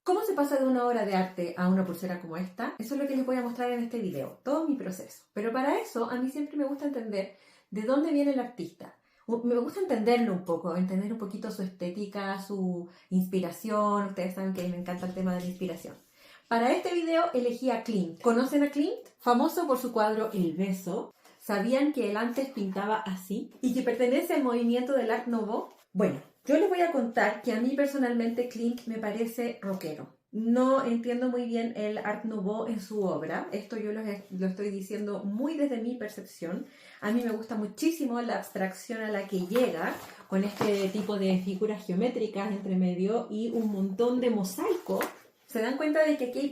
¿Cómo se pasa de una obra de arte a una pulsera como esta? Eso es lo que les voy a mostrar en este video, todo mi proceso. Pero para eso a mí siempre me gusta entender de dónde viene el artista. Me gusta entenderlo un poco, entender un poquito su estética, su inspiración. Ustedes saben que a mí me encanta el tema de la inspiración. Para este video elegí a Klimt. ¿Conocen a Klimt? Famoso por su cuadro El Beso. ¿Sabían que él antes pintaba así? ¿Y que pertenece al movimiento del Art Nouveau? Bueno, yo les voy a contar que a mí personalmente Klimt me parece rockero. No entiendo muy bien el Art Nouveau en su obra. Esto yo lo estoy diciendo muy desde mi percepción. A mí me gusta muchísimo la abstracción a la que llega con este tipo de figuras geométricas entre medio y un montón de mosaico. ¿Se dan cuenta de que aquí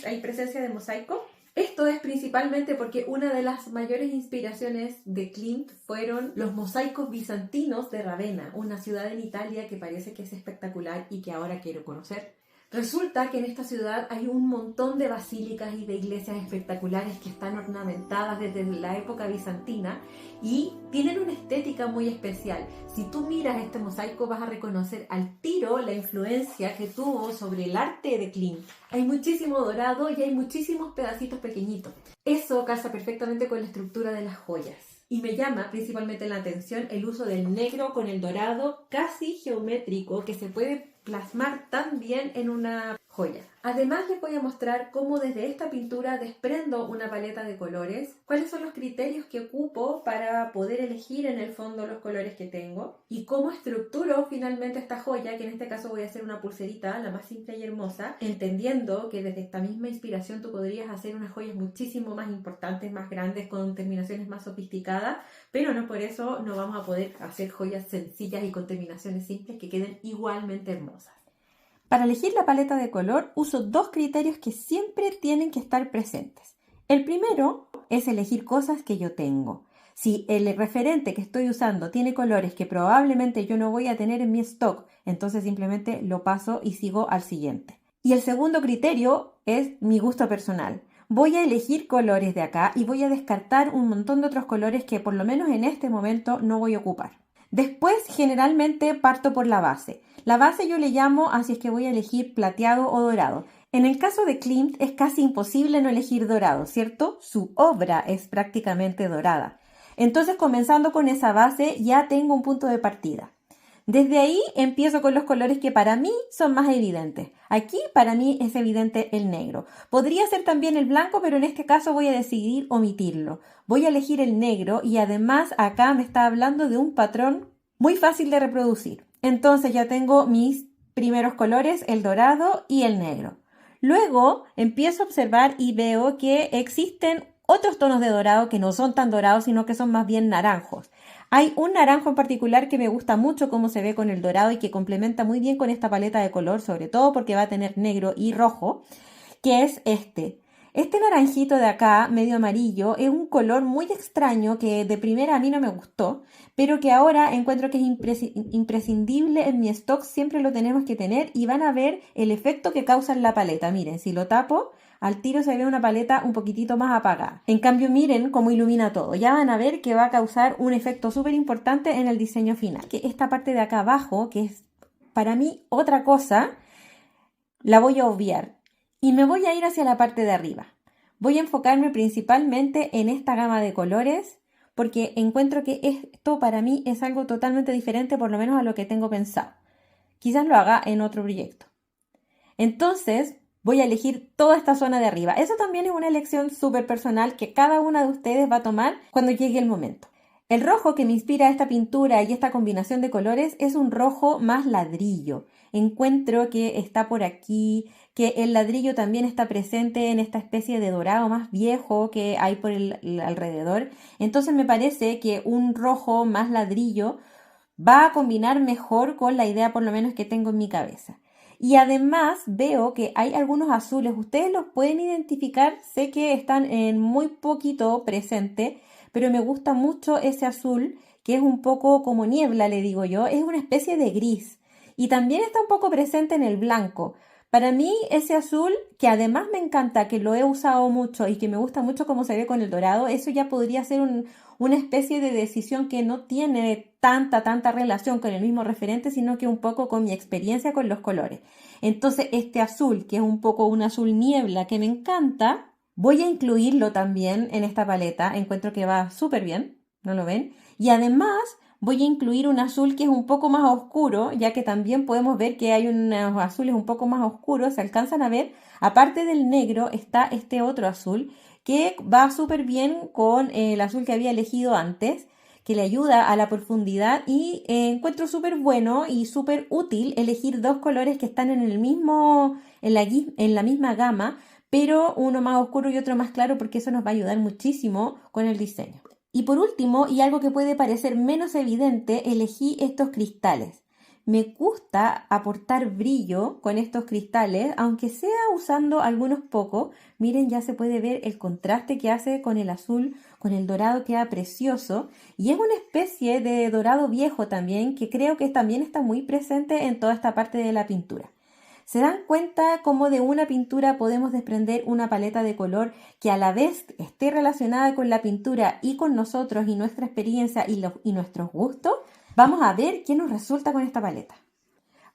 hay presencia de mosaico? Esto es principalmente porque una de las mayores inspiraciones de Klimt fueron los mosaicos bizantinos de Ravenna, una ciudad en Italia que parece que es espectacular y que ahora quiero conocer. Resulta que en esta ciudad hay un montón de basílicas y de iglesias espectaculares que están ornamentadas desde la época bizantina y tienen una estética muy especial. Si tú miras este mosaico vas a reconocer al tiro la influencia que tuvo sobre el arte de Klimt. Hay muchísimo dorado y hay muchísimos pedacitos pequeñitos. Eso casa perfectamente con la estructura de las joyas. Y me llama principalmente la atención el uso del negro con el dorado casi geométrico que se puede plasmar tan bien en una joya. Además les voy a mostrar cómo desde esta pintura desprendo una paleta de colores, cuáles son los criterios que ocupo para poder elegir en el fondo los colores que tengo y cómo estructuro finalmente esta joya, que en este caso voy a hacer una pulserita, la más simple y hermosa, entendiendo que desde esta misma inspiración tú podrías hacer unas joyas muchísimo más importantes, más grandes, con terminaciones más sofisticadas, pero no por eso no vamos a poder hacer joyas sencillas y con terminaciones simples que queden igualmente hermosas. Para elegir la paleta de color uso dos criterios que siempre tienen que estar presentes. El primero es elegir cosas que yo tengo. Si el referente que estoy usando tiene colores que probablemente yo no voy a tener en mi stock, entonces simplemente lo paso y sigo al siguiente. Y el segundo criterio es mi gusto personal. Voy a elegir colores de acá y voy a descartar un montón de otros colores que por lo menos en este momento no voy a ocupar. Después generalmente parto por la base. La base yo le llamo así es que voy a elegir plateado o dorado. En el caso de Klimt es casi imposible no elegir dorado, ¿cierto? Su obra es prácticamente dorada. Entonces comenzando con esa base ya tengo un punto de partida. Desde ahí empiezo con los colores que para mí son más evidentes. Aquí para mí es evidente el negro. Podría ser también el blanco, pero en este caso voy a decidir omitirlo. Voy a elegir el negro y además acá me está hablando de un patrón muy fácil de reproducir. Entonces ya tengo mis primeros colores, el dorado y el negro. Luego empiezo a observar y veo que existen otros tonos de dorado que no son tan dorados, sino que son más bien naranjos. Hay un naranjo en particular que me gusta mucho cómo se ve con el dorado y que complementa muy bien con esta paleta de color, sobre todo porque va a tener negro y rojo, que es este. Este naranjito de acá, medio amarillo, es un color muy extraño que de primera a mí no me gustó, pero que ahora encuentro que es imprescindible en mi stock, siempre lo tenemos que tener y van a ver el efecto que causa en la paleta. Miren, si lo tapo, al tiro se ve una paleta un poquitito más apagada. En cambio, miren cómo ilumina todo. Ya van a ver que va a causar un efecto súper importante en el diseño final. Que esta parte de acá abajo, que es para mí otra cosa, la voy a obviar. Y me voy a ir hacia la parte de arriba. Voy a enfocarme principalmente en esta gama de colores porque encuentro que esto para mí es algo totalmente diferente, por lo menos a lo que tengo pensado. Quizás lo haga en otro proyecto. Entonces, voy a elegir toda esta zona de arriba. Eso también es una elección súper personal que cada una de ustedes va a tomar cuando llegue el momento. El rojo que me inspira esta pintura y esta combinación de colores es un rojo más ladrillo. Encuentro que está por aquí, que el ladrillo también está presente en esta especie de dorado más viejo que hay por el alrededor. Entonces me parece que un rojo más ladrillo va a combinar mejor con la idea por lo menos que tengo en mi cabeza. Y además veo que hay algunos azules, ustedes los pueden identificar, sé que están en muy poquito presente, pero me gusta mucho ese azul que es un poco como niebla, le digo yo, es una especie de gris y también está un poco presente en el blanco. Para mí ese azul, que además me encanta, que lo he usado mucho y que me gusta mucho cómo se ve con el dorado, eso ya podría ser una especie de decisión que no tiene tanta relación con el mismo referente, sino que un poco con mi experiencia con los colores. Entonces este azul, que es un poco un azul niebla que me encanta, voy a incluirlo también en esta paleta. Encuentro que va súper bien, ¿no lo ven? Y además voy a incluir un azul que es un poco más oscuro, ya que también podemos ver que hay unos azules un poco más oscuros, se alcanzan a ver. Aparte del negro está este otro azul que va súper bien con el azul que había elegido antes, que le ayuda a la profundidad y encuentro súper bueno y súper útil elegir dos colores que están en el mismo, en la misma gama, pero uno más oscuro y otro más claro, porque eso nos va a ayudar muchísimo con el diseño. Y por último, y algo que puede parecer menos evidente, elegí estos cristales. Me gusta aportar brillo con estos cristales, aunque sea usando algunos pocos. Miren, ya se puede ver el contraste que hace con el azul, con el dorado, queda precioso. Y es una especie de dorado viejo también, que creo que también está muy presente en toda esta parte de la pintura. ¿Se dan cuenta cómo de una pintura podemos desprender una paleta de color que a la vez esté relacionada con la pintura y con nosotros y nuestra experiencia y nuestros gustos? Vamos a ver qué nos resulta con esta paleta.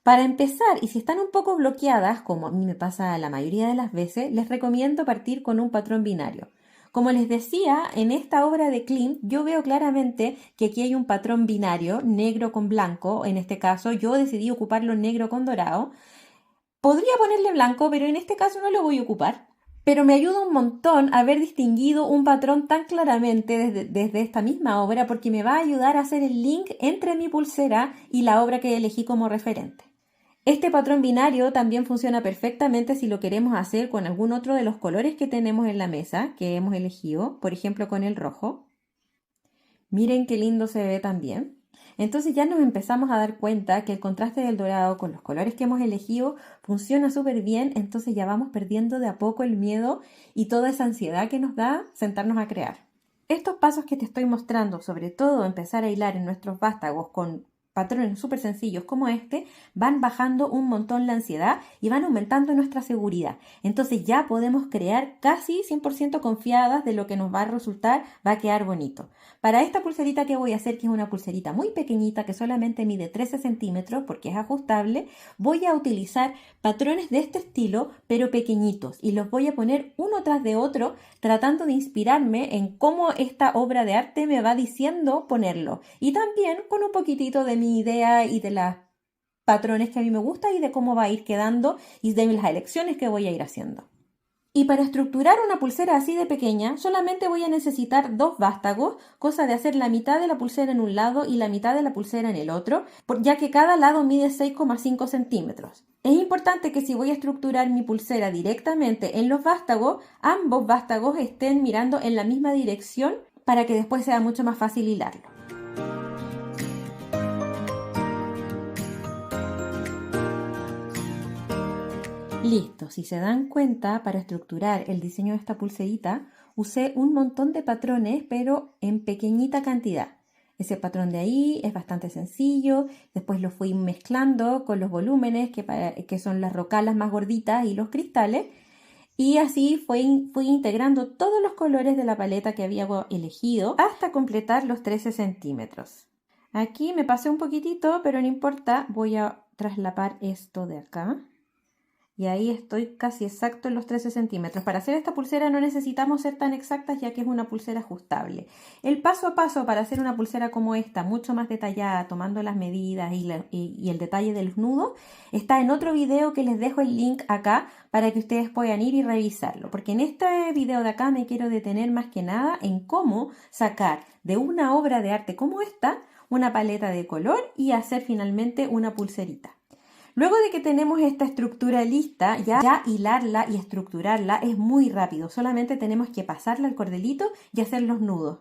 Para empezar, y si están un poco bloqueadas, como a mí me pasa la mayoría de las veces, les recomiendo partir con un patrón binario. Como les decía, en esta obra de Klimt yo veo claramente que aquí hay un patrón binario, negro con blanco. En este caso yo decidí ocuparlo negro con dorado. Podría ponerle blanco, pero en este caso no lo voy a ocupar. Pero me ayuda un montón haber distinguido un patrón tan claramente desde esta misma obra, porque me va a ayudar a hacer el link entre mi pulsera y la obra que elegí como referente. Este patrón binario también funciona perfectamente si lo queremos hacer con algún otro de los colores que tenemos en la mesa, que hemos elegido, por ejemplo con el rojo. Miren qué lindo se ve también. Entonces ya nos empezamos a dar cuenta que el contraste del dorado con los colores que hemos elegido funciona súper bien, entonces ya vamos perdiendo de a poco el miedo y toda esa ansiedad que nos da sentarnos a crear. Estos pasos que te estoy mostrando, sobre todo empezar a hilar en nuestros vástagos con patrones súper sencillos como este, van bajando un montón la ansiedad y van aumentando nuestra seguridad. Entonces ya podemos crear casi 100% confiadas de lo que nos va a resultar, va a quedar bonito. Para esta pulserita que voy a hacer, que es una pulserita muy pequeñita que solamente mide 13 centímetros porque es ajustable, voy a utilizar patrones de este estilo pero pequeñitos y los voy a poner uno tras de otro tratando de inspirarme en cómo esta obra de arte me va diciendo ponerlo y también con un poquitito de mi idea y de los patrones que a mí me gusta y de cómo va a ir quedando y de las elecciones que voy a ir haciendo. Y para estructurar una pulsera así de pequeña, solamente voy a necesitar dos vástagos, cosa de hacer la mitad de la pulsera en un lado y la mitad de la pulsera en el otro, ya que cada lado mide 6,5 centímetros. Es importante que si voy a estructurar mi pulsera directamente en los vástagos, ambos vástagos estén mirando en la misma dirección para que después sea mucho más fácil hilarlo. Listo, si se dan cuenta, para estructurar el diseño de esta pulserita, usé un montón de patrones, pero en pequeñita cantidad. Ese patrón de ahí es bastante sencillo, después lo fui mezclando con los volúmenes, que son las rocalas más gorditas y los cristales, y así fui integrando todos los colores de la paleta que había elegido hasta completar los 13 centímetros. Aquí me pasé un poquitito, pero no importa, voy a traslapar esto de acá. Y ahí estoy casi exacto en los 13 centímetros. Para hacer esta pulsera no necesitamos ser tan exactas ya que es una pulsera ajustable. El paso a paso para hacer una pulsera como esta, mucho más detallada, tomando las medidas y el detalle de los nudos, está en otro video que les dejo el link acá para que ustedes puedan ir y revisarlo. Porque en este video de acá me quiero detener más que nada en cómo sacar de una obra de arte como esta una paleta de color y hacer finalmente una pulserita. Luego de que tenemos esta estructura lista, ya hilarla y estructurarla es muy rápido. Solamente tenemos que pasarla al cordelito y hacer los nudos.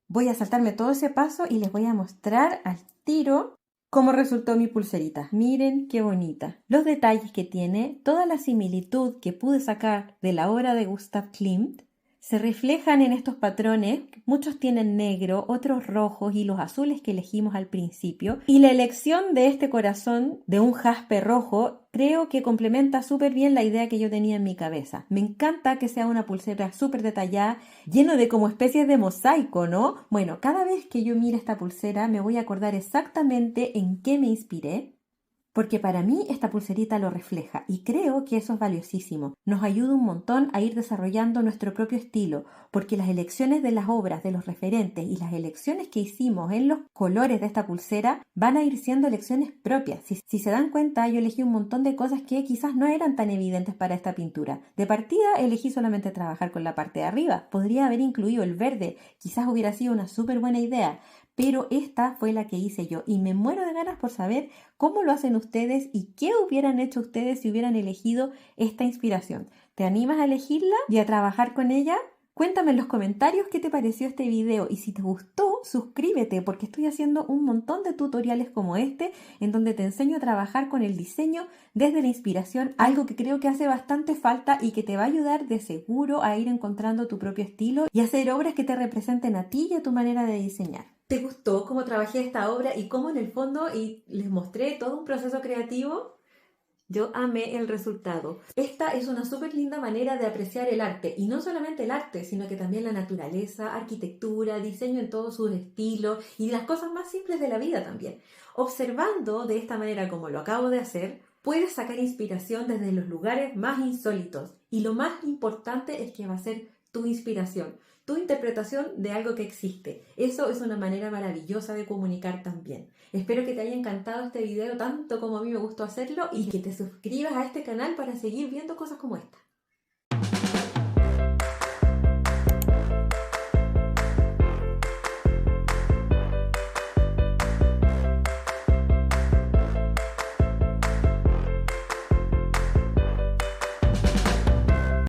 Voy a saltarme todo ese paso y les voy a mostrar al tiro cómo resultó mi pulserita. Miren qué bonita. Los detalles que tiene, toda la similitud que pude sacar de la obra de Gustav Klimt, se reflejan en estos patrones. Muchos tienen negro, otros rojos y los azules que elegimos al principio. Y la elección de este corazón de un jaspe rojo creo que complementa súper bien la idea que yo tenía en mi cabeza. Me encanta que sea una pulsera súper detallada, lleno de como especies de mosaico, ¿no? Bueno, cada vez que yo mire esta pulsera me voy a acordar exactamente en qué me inspiré. porque para mí esta pulserita lo refleja y creo que eso es valiosísimo. Nos ayuda un montón a ir desarrollando nuestro propio estilo, porque las elecciones de las obras, de los referentes y las elecciones que hicimos en los colores de esta pulsera van a ir siendo elecciones propias. Si se dan cuenta, yo elegí un montón de cosas que quizás no eran tan evidentes para esta pintura. De partida elegí solamente trabajar con la parte de arriba. Podría haber incluido el verde, quizás hubiera sido una súper buena idea. Pero esta fue la que hice yo y me muero de ganas por saber cómo lo hacen ustedes y qué hubieran hecho ustedes si hubieran elegido esta inspiración. ¿Te animas a elegirla y a trabajar con ella? Cuéntame en los comentarios qué te pareció este video y si te gustó, suscríbete porque estoy haciendo un montón de tutoriales como este en donde te enseño a trabajar con el diseño desde la inspiración, algo que creo que hace bastante falta y que te va a ayudar de seguro a ir encontrando tu propio estilo y hacer obras que te representen a ti y a tu manera de diseñar. ¿Te gustó cómo trabajé esta obra y cómo en el fondo les mostré todo un proceso creativo? Yo amé el resultado. Esta es una súper linda manera de apreciar el arte, y no solamente el arte, sino que también la naturaleza, arquitectura, diseño en todos sus estilos y las cosas más simples de la vida también. Observando de esta manera como lo acabo de hacer, puedes sacar inspiración desde los lugares más insólitos y lo más importante es que va a ser tu inspiración, tu interpretación de algo que existe. Eso es una manera maravillosa de comunicar también. Espero que te haya encantado este video tanto como a mí me gustó hacerlo y que te suscribas a este canal para seguir viendo cosas como esta.